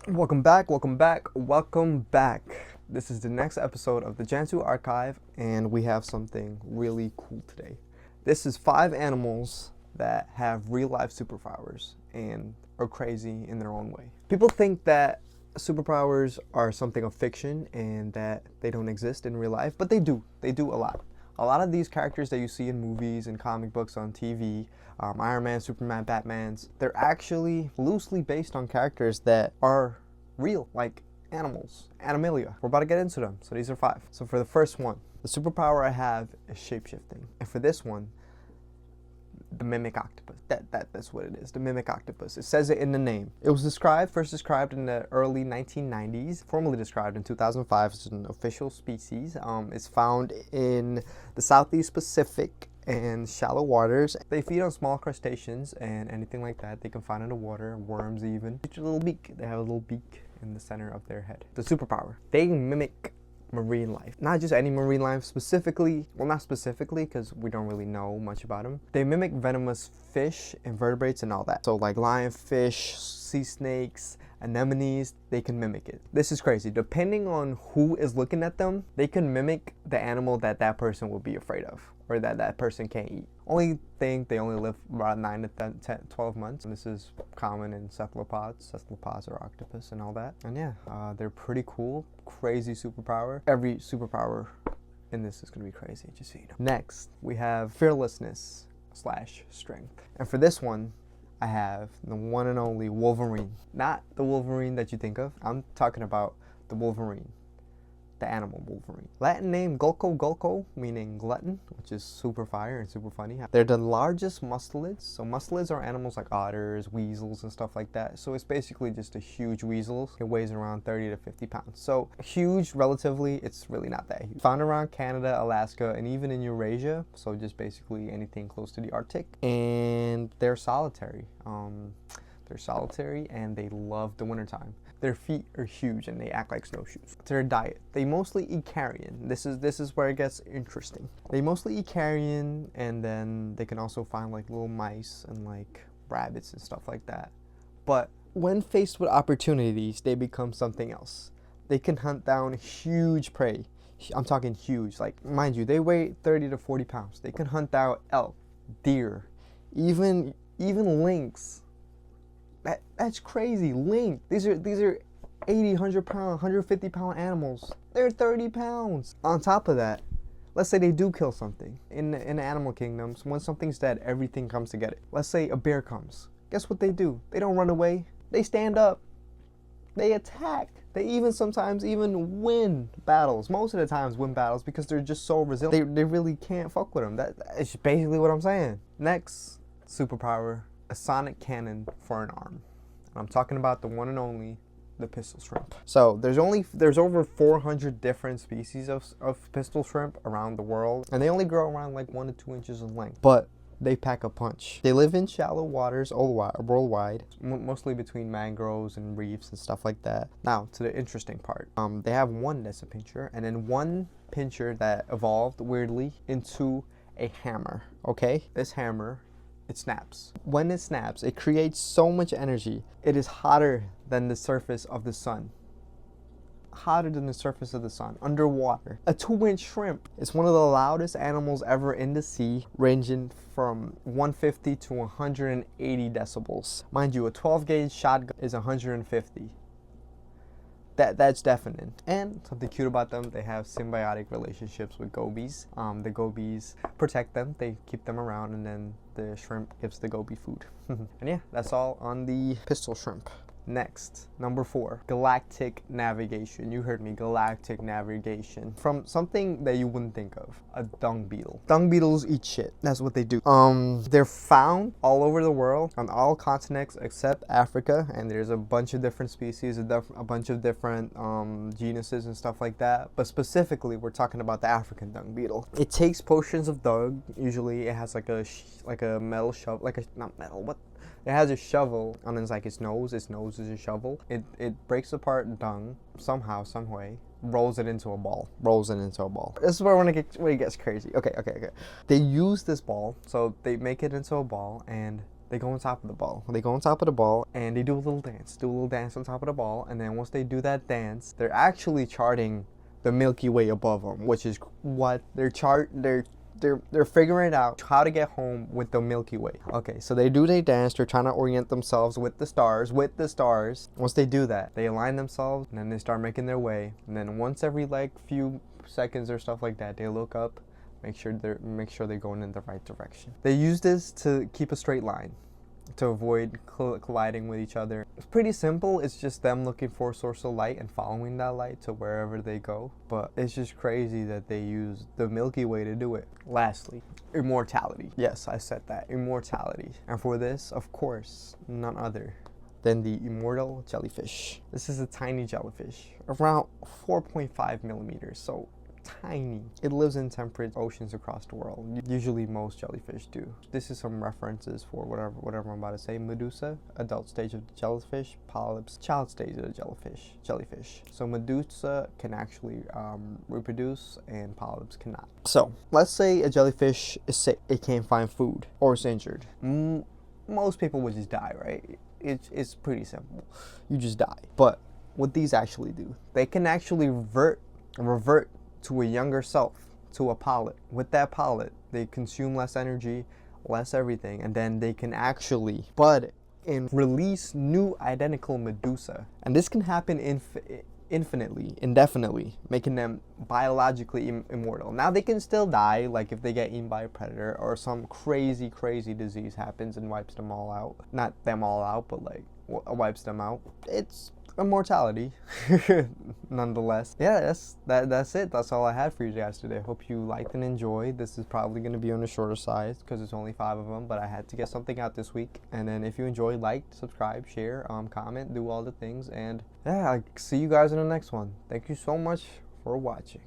Welcome back, welcome back, welcome back. This is the next episode of the Jansu Archive, and we have something really cool today. This is 5 animals that have real life superpowers and are crazy in their own way. People think that superpowers are something of fiction and that they don't exist in real life, but they do. They do a lot. A lot of these characters that you see in movies and comic books on TV, Iron Man, Superman, Batman's, they're actually loosely based on characters that are real, like animals, animalia. We're about to get into them. So these are 5. So for the first one, the superpower I have is shapeshifting. And for this one, the mimic octopus. That's what it is, the mimic octopus. It says it in the name. It was first described in the early 1990s, formally described in 2005 as an official species. It's found in the Southeast Pacific and shallow waters. They feed on small crustaceans and anything like that they can find in the water, worms even. It's a little beak. They have a little beak in the center of their head. The superpower. They mimic marine life. Not just any marine life, specifically, well, not specifically because we don't really know much about them. They mimic venomous fish, invertebrates, and all that. So like lionfish, sea snakes, anemones, they can mimic it. This is crazy. Depending on who is looking at them, they can mimic the animal that that person would be afraid of or that that person can't eat. Only thing, they only live about 9 to 12 months. And this is common in cephalopods. Cephalopods are octopus and all that. And yeah, they're pretty cool. Crazy superpower. Every superpower in this is going to be crazy, just so you know. Next, we have fearlessness / strength. And for this one, I have the one and only Wolverine. Not the Wolverine that you think of. I'm talking about the Wolverine, the animal Wolverine. Latin name Gulco, meaning glutton, which is super fire and super funny. They're the largest mustelids. So mustelids are animals like otters, weasels, and stuff like that. So it's basically just a huge weasel. It weighs around 30 to 50 pounds. So huge relatively, it's really not that huge. Found around Canada, Alaska, and even in Eurasia. So just basically anything close to the Arctic. And they're solitary. They're solitary and they love the wintertime. Their feet are huge and they act like snowshoes. To their diet, they mostly eat carrion. This is where it gets interesting. They mostly eat carrion, and then they can also find like little mice and like rabbits and stuff like that. But when faced with opportunities, they become something else. They can hunt down huge prey. I'm talking huge. Like, mind you, they weigh 30 to 40 pounds. They can hunt down elk, deer, even lynx. That's crazy. Link. These are 80, 100 pound, 150 pound animals. They're 30 pounds. On top of that, let's say they do kill something. In the animal kingdoms, when something's dead, everything comes to get it. Let's say a bear comes. Guess what they do? They don't run away. They stand up. They attack. They even sometimes even win battles. Most of the times win battles because they're just so resilient. They really can't fuck with them. That's basically what I'm saying. Next superpower. A sonic cannon for an arm. And I'm talking about the one and only, the pistol shrimp. So there's over 400 different species of pistol shrimp around the world, and they only grow around like 1 to 2 inches in length, but they pack a punch. They live in shallow waters worldwide, mostly between mangroves and reefs and stuff like that. Now to the interesting part. They have one that's a pincher, and then one pincher that evolved weirdly into a hammer. Okay, this hammer, it snaps. When it snaps, it creates so much energy. It is hotter than the surface of the sun. Hotter than the surface of the sun, underwater. A 2-inch shrimp. It's one of the loudest animals ever in the sea, ranging from 150 to 180 decibels. Mind you, a 12-gauge shotgun is 150. That's deafening. And something cute about them, they have symbiotic relationships with gobies. The gobies protect them, they keep them around, and then the shrimp gives the goby food. And yeah, that's all on the pistol shrimp. Next, number 4, galactic navigation. You heard me, galactic navigation. From something that you wouldn't think of, a dung beetle. Dung beetles eat shit. That's what they do. They're found all over the world, on all continents except Africa, and there's a bunch of different species, a bunch of different genuses and stuff like that. But specifically, we're talking about the African dung beetle. It takes portions of dung. Usually, it has like a metal shovel, not metal. What? It has a shovel on its nose. Its nose is a shovel. It breaks apart dung somehow, some way, rolls it into a ball. This is where it gets crazy. Okay. They use this ball, so they make it into a ball, and They go on top of the ball. They go on top of the ball and they do a little dance on top of the ball. And then once they do that dance, they're actually charting the Milky Way above them, which is what they're figuring out how to get home with the Milky Way. Okay, so they dance. They're trying to orient themselves with the stars. Once they do that, they align themselves and then they start making their way. And then once every like few seconds or stuff like that, they look up, make sure they're going in the right direction. They use this to keep a straight line, to avoid colliding with each other. It's pretty simple. It's just them looking for a source of light and following that light to wherever they go. But it's just crazy that they use the Milky Way to do it. Lastly, immortality. Yes, I said that. Immortality. And for this, of course, none other than the immortal jellyfish. This is a tiny jellyfish, around 4.5 millimeters. So tiny. It lives in temperate oceans across the world. Usually most jellyfish do. This is some references for whatever I'm about to say. Medusa, adult stage of the jellyfish. Polyps, child stage of the jellyfish. So Medusa can actually reproduce and polyps cannot. So let's say a jellyfish is sick. It can't find food or is injured. Most people would just die, right? It's pretty simple. You just die. But what these actually do, they can actually revert to a younger self, to a polyp. With that polyp, they consume less energy, less everything, and then they can actually bud and release new identical Medusa. And this can happen indefinitely, making them biologically immortal. Now they can still die, like if they get eaten by a predator or some crazy disease happens and wipes them all out. Not them all out, but like wipes them out. It's immortality nonetheless. Yeah, that's it. That's all I had for you guys today. Hope you liked and enjoyed. This is probably going to be on the shorter side because it's only 5 of them, but I had to get something out this week. And then if you enjoyed, like, subscribe, share, comment, do all the things. And yeah, I'll see you guys in the next one. Thank you so much for watching.